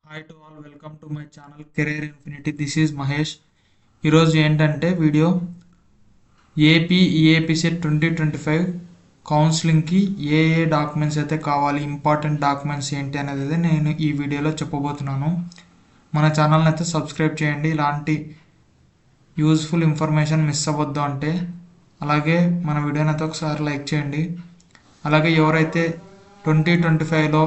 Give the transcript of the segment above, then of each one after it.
Hi to all, welcome to my channel career infinity. This is Mahesh. ఈరోజు ఏంటంటే video AP EAP set 2025 కౌన్సిలింగ్కి ఏ documents అయితే కావాలి, important documents ఏంటి అనేది నేను ఈ వీడియోలో చెప్పబోతున్నాను. మన ఛానల్ని అయితే సబ్స్క్రైబ్ చేయండి, ఇలాంటి యూజ్ఫుల్ ఇన్ఫర్మేషన్ మిస్ అవ్వద్దు అంటే. అలాగే మన వీడియోని అయితే ఒకసారి లైక్ చేయండి. అలాగే ఎవరైతే 2025లో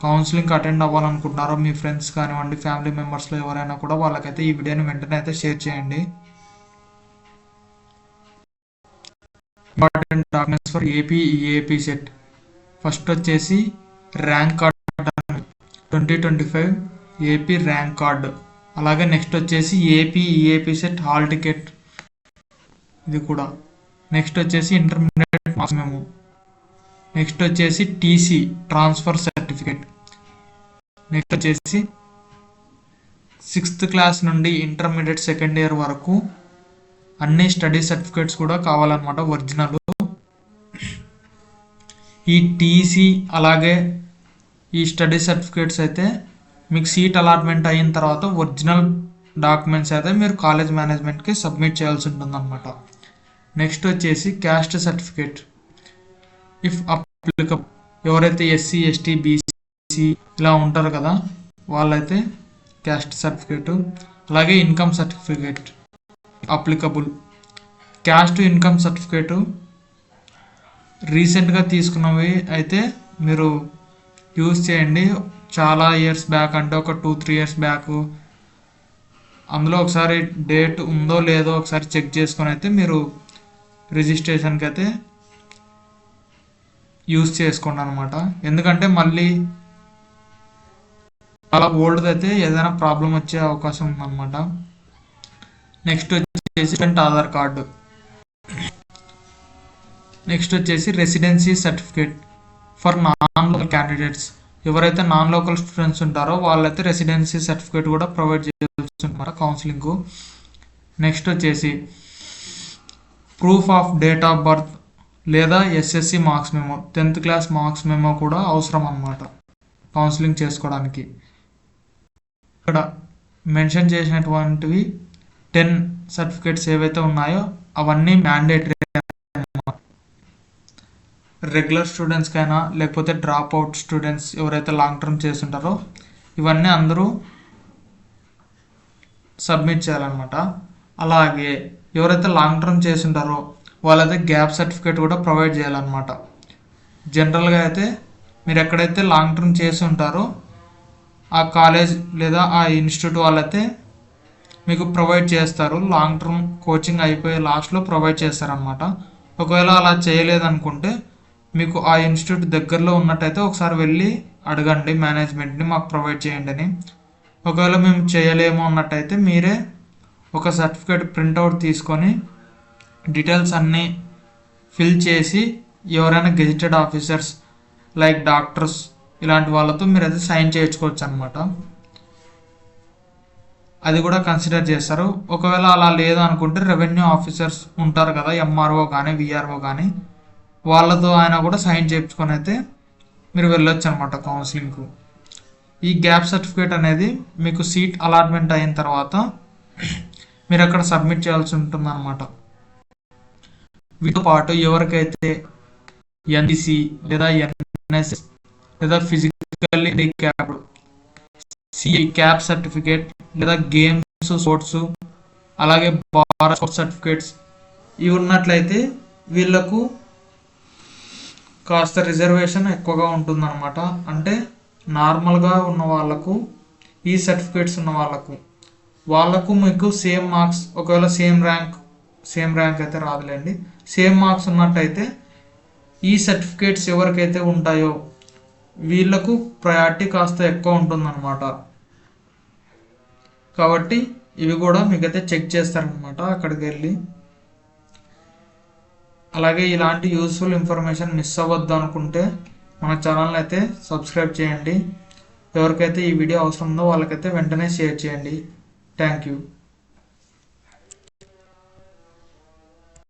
కౌన్సిలింగ్కి అటెండ్ అవ్వాలనుకుంటున్నారో మీ ఫ్రెండ్స్ కానివ్వండి, ఫ్యామిలీ మెంబర్స్లో ఎవరైనా కూడా వాళ్ళకైతే ఈ వీడియోని వెంటనే అయితే షేర్ చేయండి. Important documents for AP EAPCET. First వచ్చేసి rank card 2025 AP rank card. అలాగే నెక్స్ట్ వచ్చేసి AP EAPCET hall ticket, ఇది కూడా. నెక్స్ట్ వచ్చేసి ఇంటర్మీడియట్ మార్క్స్ మెమో. నెక్స్ట్ వచ్చేసి టీసీ ట్రాన్స్ఫర్ సర్టిఫికేట్. నెక్స్ట్ వచ్చేసి 6th క్లాస్ నుండి ఇంటర్మీడియట్ సెకండ్ ఇయర్ వరకు అన్ని స్టడీ సర్టిఫికేట్స్ కూడా కావాలన్నమాట, ఒరిజినల్. ఈ టీసీ అలాగే ఈ స్టడీ సర్టిఫికేట్స్ అయితే మీకు సీట్ అలాట్మెంట్ అయిన తర్వాత ఒరిజినల్ డాక్యుమెంట్స్ అయితే మీరు కాలేజ్ మేనేజ్మెంట్కి సబ్మిట్ చేయాల్సి ఉంటుంది అన్నమాట. నెక్స్ట్ వచ్చేసి క్యాస్ట్ సర్టిఫికేట్ ఇఫ్ అప్లికబుల్. ఎవరైతే ఎస్సీ ఎస్టీ బీసీ ఇలా ఉంటారు కదా, వాళ్ళైతే క్యాస్ట్ సర్టిఫికేట్. అలాగే income certificate applicable. Caste income certificate రీసెంట్గా తీసుకున్నవి అయితే మీరు యూజ్ చేయండి. చాలా ఇయర్స్ బ్యాక్, అంటే ఒక 2-3 ఇయర్స్ బ్యాక్, అందులో ఒకసారి డేట్ ఉందో లేదో ఒకసారి చెక్ చేసుకొని అయితే మీరు రిజిస్ట్రేషన్కి అయితే యూజ్ చేసుకోండి అనమాట. ఎందుకంటే మళ్ళీ అలా ఓల్డ్ అయితే ఏదైనా ప్రాబ్లం వచ్చే అవకాశం ఉందన్నమాట. నెక్స్ట్ వచ్చేసి ఆధార్ కార్డు. నెక్స్ట్ వచ్చేసి residency certificate for non local candidates. ఎవరైతే నాన్ లోకల్ స్టూడెంట్స్ ఉంటారో వాళ్ళైతే రెసిడెన్సీ సర్టిఫికేట్ కూడా ప్రొవైడ్ చేయాల్సి ఉంటుంది కౌన్సిలింగ్కు. నెక్స్ట్ వచ్చేసి proof of date of birth లేదా SSC marks memo, 10th class marks memo కూడా అవసరం అన్నమాట కౌన్సిలింగ్ చేసుకోవడానికి. ఇక్కడ మెన్షన్ చేసినటువంటివి 10 సర్టిఫికేట్స్ ఏవైతే ఉన్నాయో అవన్నీ మ్యాండేటరీ. రెగ్యులర్ స్టూడెంట్స్కైనా లేకపోతే డ్రాప్ అవుట్ స్టూడెంట్స్ ఎవరైతే లాంగ్ టర్మ్ చేస్తుంటారో ఇవన్నీ అందరూ సబ్మిట్ చేయాలన్నమాట. అలాగే ఎవరైతే లాంగ్ టర్మ్ చేస్తుంటారో వాళ్ళైతే గ్యాప్ సర్టిఫికేట్ కూడా ప్రొవైడ్ చేయాలన్నమాట. జనరల్గా అయితే మీరు ఎక్కడైతే లాంగ్ టర్మ్ చేసి ఉంటారో ఆ కాలేజ్ లేదా ఆ ఇన్స్టిట్యూట్ వాళ్ళైతే మీకు ప్రొవైడ్ చేస్తారు. లాంగ్ టర్మ్ కోచింగ్ అయిపోయే లాస్ట్లో ప్రొవైడ్ చేస్తారనమాట. ఒకవేళ అలా చేయలేదనుకుంటే మీకు ఆ ఇన్స్టిట్యూట్ దగ్గరలో ఉన్నట్టయితే ఒకసారి వెళ్ళి అడగండి మేనేజ్మెంట్ని, మాకు ప్రొవైడ్ చేయండి అని. ఒకవేళ మేము చేయలేము అన్నట్టయితే మీరే ఒక సర్టిఫికేట్ ప్రింట్అవుట్ తీసుకొని డీటెయిల్స్ అన్నీ ఫిల్ చేసి ఎవరైనా గెజిటెడ్ ఆఫీసర్స్ లైక్ డాక్టర్స్ ఇలాంటి వాళ్ళతో మీరు అయితే సైన్ చేయించుకోవచ్చు అనమాట. అది కూడా కన్సిడర్ చేస్తారు. ఒకవేళ అలా లేదు అనుకుంటే రెవెన్యూ ఆఫీసర్స్ ఉంటారు కదా, ఎంఆర్ఓ కానీ విఆర్ఓ కానీ, వాళ్ళతో ఆయన కూడా సైన్ చేయించుకొని అయితే మీరు వెళ్ళొచ్చు అనమాట కౌన్సిలింగ్కు. ఈ గ్యాప్ సర్టిఫికేట్ అనేది మీకు సీట్ అలాట్మెంట్ అయిన తర్వాత మీరు అక్కడ సబ్మిట్ చేయాల్సి ఉంటుంది అనమాట. వీటితో పాటు ఎవరికైతే ఎన్సీసీ లేదా ఎన్ఎస్ఎస్ లేదా physically handicapped CI cap certificate లేదా గేమ్స్ స్పోర్ట్స్ అలాగే బార్ స్పోర్ట్స్ సర్టిఫికేట్స్ ఇవి ఉన్నట్లయితే వీళ్ళకు కాస్త రిజర్వేషన్ ఎక్కువగా ఉంటుందన్నమాట. అంటే నార్మల్గా ఉన్న వాళ్ళకు, ఈ సర్టిఫికేట్స్ ఉన్న వాళ్ళకు మీకు సేమ్ మార్క్స్, ఒకవేళ సేమ్ ర్యాంక్ అయితే రాదులేండి, సేమ్ మార్క్స్ ఉన్నట్టయితే ఈ సర్టిఫికేట్స్ ఎవరికైతే ఉంటాయో వీళ్ళకు ప్రయారిటీ కాస్త ఎక్కువ ఉంటుందన్నమాట. కాబట్టి ఇవి కూడా మీకైతే చెక్ చేస్తారనమాట అక్కడికి వెళ్ళి. అలాగే ఇలాంటి యూస్ఫుల్ ఇన్ఫర్మేషన్ మిస్ అవ్వద్దు అనుకుంటే మన ఛానల్ని అయితే సబ్స్క్రైబ్ చేయండి. ఎవరికైతే ఈ వీడియో అవసరం ఉందో వాళ్ళకైతే వెంటనే షేర్ చేయండి. Thank you.